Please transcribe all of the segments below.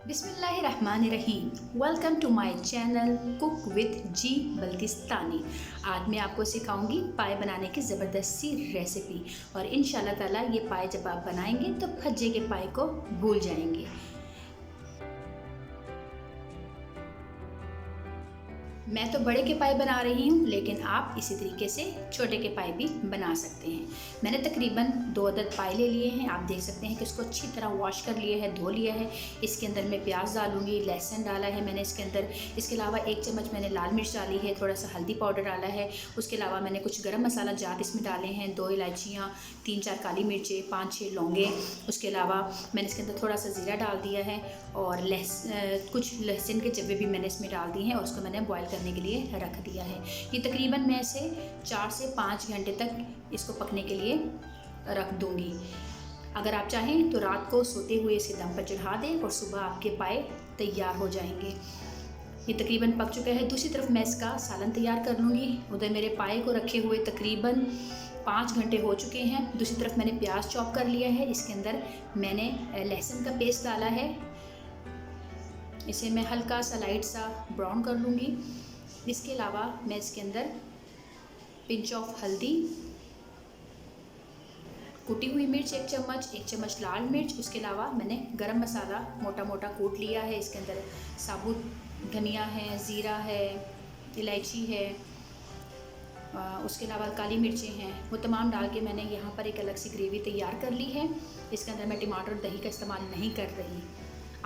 बिस्मिल्लाहिर्रहमानिर्रहीम। Welcome to my channel cook with G Baltistani. आज मैं आपको सिखाऊंगी पाए बनाने की ज़बरदस्त सी रेसिपी और इंशाल्लाह ताला ये पाए जब आप बनाएंगे तो भज्जे के पाए को भूल जाएंगे। मैं तो बड़े के पाए बना रही हूँ, लेकिन आप इसी तरीके से छोटे के पाए भी बना सकते हैं। मैंने तकरीबन 2 अदद पाए ले लिए हैं। आप देख सकते हैं कि इसको अच्छी तरह वॉश कर लिया है, धो लिया है। इसके अंदर मैं प्याज डालूंगी, लहसुन डाला है मैंने इसके अंदर। इसके अलावा 1 चम्मच मैंने लाल मिर्च डाली है, थोड़ा सा हल्दी पाउडर डाला है। उसके अलावा मैंने कुछ गरम मसाला जात इसमें डाले हैं, 2 इलायचियाँ, 3-4 काली मिर्चें, 5-6 लौंगे। उसके अलावा मैंने इसके अंदर थोड़ा सा ज़ीरा डाल दिया है और कुछ लहसुन के जब्बे भी मैंने इसमें डाल दिए हैं और उसको मैंने बॉयल करने के लिए रख दिया है। ये तकरीबन मैं इसे 4 से 5 घंटे तक इसको पकने के लिए रख दूंगी। अगर आप चाहें तो रात को सोते हुए इसे दम पर चढ़ा दें और सुबह आपके पाए तैयार हो जाएंगे। ये तकरीबन पक चुका है। दूसरी तरफ मैं इसका सालन तैयार कर लूँगी। उधर मेरे पाए को रखे हुए तकरीबन 5 घंटे हो चुके हैं। दूसरी तरफ मैंने प्याज चॉप कर लिया है। इसके अंदर मैंने लहसुन का पेस्ट डाला है। इसे मैं हल्का सा लाइट सा ब्राउन कर लूँगी। इसके अलावा मैं इसके अंदर पिंच ऑफ हल्दी, कुटी हुई मिर्च 1 चम्मच, 1 चम्मच लाल मिर्च, उसके अलावा मैंने गरम मसाला मोटा मोटा कूट लिया है। इसके अंदर साबुत धनिया है, ज़ीरा है, इलायची है, उसके अलावा काली मिर्चें हैं। वो तमाम डाल के मैंने यहाँ पर एक अलग सी ग्रेवी तैयार कर ली है। इसके अंदर मैं टमाटर और दही का इस्तेमाल नहीं कर रही।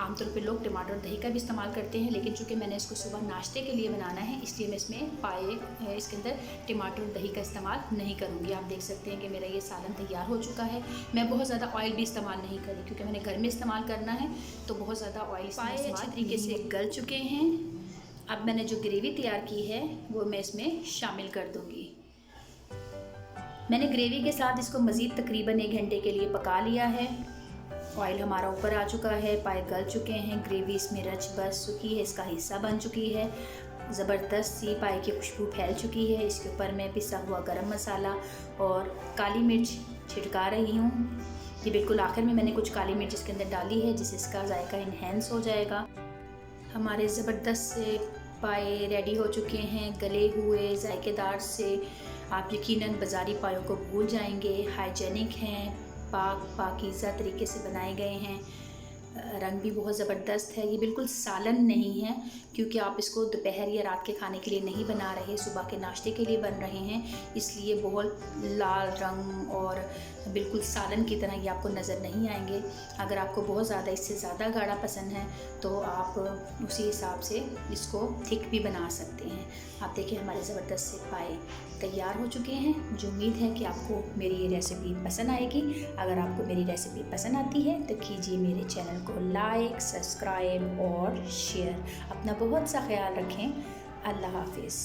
आमतौर पे लोग टमाटर और दही का भी इस्तेमाल करते हैं, लेकिन चूँकि मैंने इसको सुबह नाश्ते के लिए बनाना है, इसलिए मैं इसमें पाए इसके अंदर टमाटर और दही का इस्तेमाल नहीं करूँगी। आप देख सकते हैं कि मेरा ये सालन तैयार हो चुका है। मैं बहुत ज़्यादा ऑयल भी इस्तेमाल नहीं करी, क्योंकि मैंने घर में इस्तेमाल करना है तो बहुत ज़्यादा ऑयल। पाए अच्छी तरीके से गल चुके हैं। अब मैंने जो ग्रेवी तैयार की है वो मैं इसमें शामिल कर दूँगी। मैंने ग्रेवी के साथ इसको मज़ीद तकरीबन 1 घंटे के लिए पका लिया है। ऑयल हमारा ऊपर आ चुका है, पाए गल चुके हैं, ग्रेवी इसमें रच बस चुकी है, इसका हिस्सा बन चुकी है। ज़बरदस्त सी पाए की खुशबू फैल चुकी है। इसके ऊपर मैं पिसा हुआ गरम मसाला और काली मिर्च छिड़का रही हूँ। ये बिल्कुल आखिर में मैंने कुछ काली मिर्च इसके अंदर डाली है, जिससे इसका जायका इन्हेंस हो जाएगा। हमारे ज़बरदस्त से पाए रेडी हो चुके हैं, गले हुए जायकेदार से। आप यकीनन बाज़ारी पायों को भूल जाएंगे। हाइजेनिक हैं, पाकीज़ा तरीके से बनाए गए हैं। रंग भी बहुत ज़बरदस्त है। ये बिल्कुल सालन नहीं है, क्योंकि आप इसको दोपहर या रात के खाने के लिए नहीं बना रहे, सुबह के नाश्ते के लिए बन रहे हैं। इसलिए बहुत लाल रंग और बिल्कुल सालन की तरह ये आपको नज़र नहीं आएंगे। अगर आपको बहुत ज़्यादा इससे ज़्यादा गाढ़ा पसंद है तो आप उसी हिसाब से इसको थिक भी बना सकते हैं। आप देखिए हमारे ज़बरदस्त से पाए तैयार हो चुके हैं। मुझे उम्मीद है कि आपको मेरी ये रेसिपी पसंद आएगी। अगर आपको मेरी रेसिपी पसंद आती है तो कीजिए मेरे चैनल को लाइक, सब्सक्राइब और शेयर। अपना बहुत सा ख्याल रखें। अल्लाह हाफिज़।